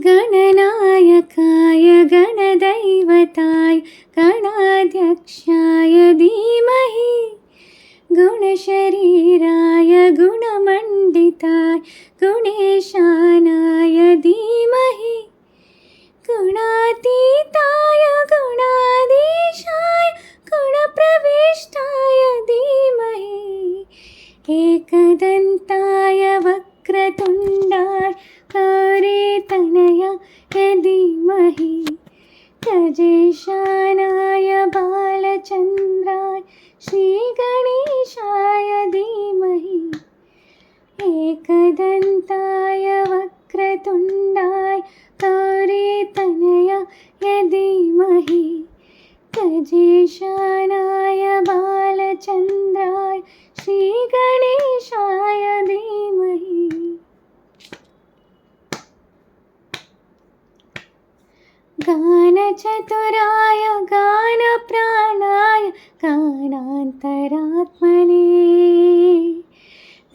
गणनायकाय गणदैवताय गणाध्यक्षाय धीमहि गुणशरीराय गुणमण्डिताय गुणेशानाय धीमहि गुणातीताय गुणाधीशाय गुणप्रविष्टाय धीमहि एकदन्ताय वक्रतुण्डाय गौरीतनयाय धीमहि गजेशानाय बालचन्द्राय श्रीगणेशाय धीमहि एकदन्ताय वक्रतुण्डाय गौरीतनयाय धीमहि गजेशानाय बालचन्द्राय श्रीगणेशाय धीमहि गानचतुराय गानप्राणाय गानान्तरात्मने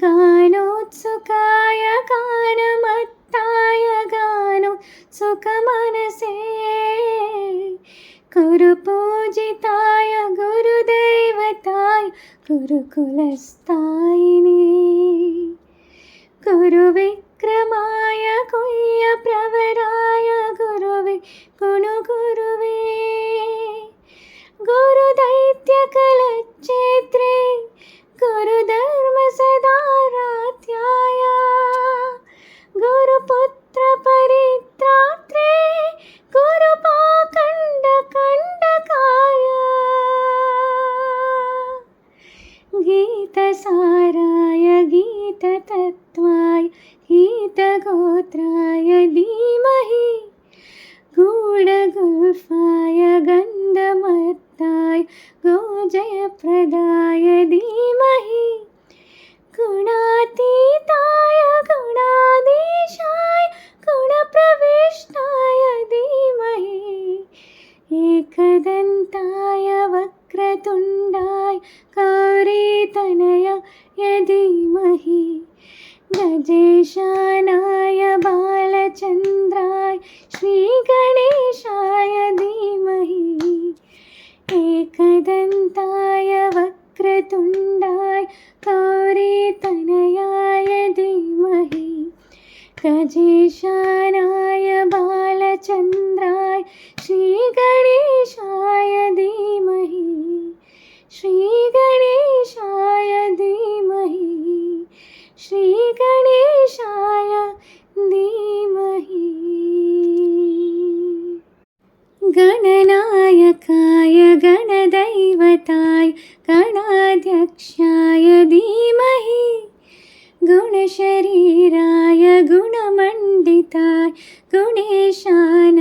गानोत्सुकाय गानमत्ताय गानोत्सुकमनसे गुरुपूजिताय गुरुदैवताय गुरुकुलस्थायिने गुरुविक्रमाय गुह्यप्रवराय गुरुवे गुणुगुरुवे गुरुदैत्यकलच्छेत्रे गुरुधर्मसदाराध्याय गुरुपुत्रपरित्रात्रे गुरुपाखण्डकण्डकाय गीतसाराय गीततत्त्वाय गीतगोत्राय धीमहि गूढगुल्फाय गन्धमत्ताय गोजयप्रदाय धीमहि गुणातीताय गुणाधीशाय गुणप्रविष्टाय धीमहि एकदन्ताय वक्रतुण्डाय गौरीतनयाय धीमहि गजेशानाय बालचन्द्राय श्रीगणेशाय धीमहि एकदन्ताय वक्रतुण्डाय गौरीतनयाय धीमहि गजेशानाय बालचन्द्राय श्रीगणेशाय धीमहि श्रीगणेशाय धीमहि श्रीगणेशाय धीमहि गणनायकाय गणदैवताय गणाध्यक्षाय धीमहि गुणशरीराय गुणमण्डिताय गुणेशानाय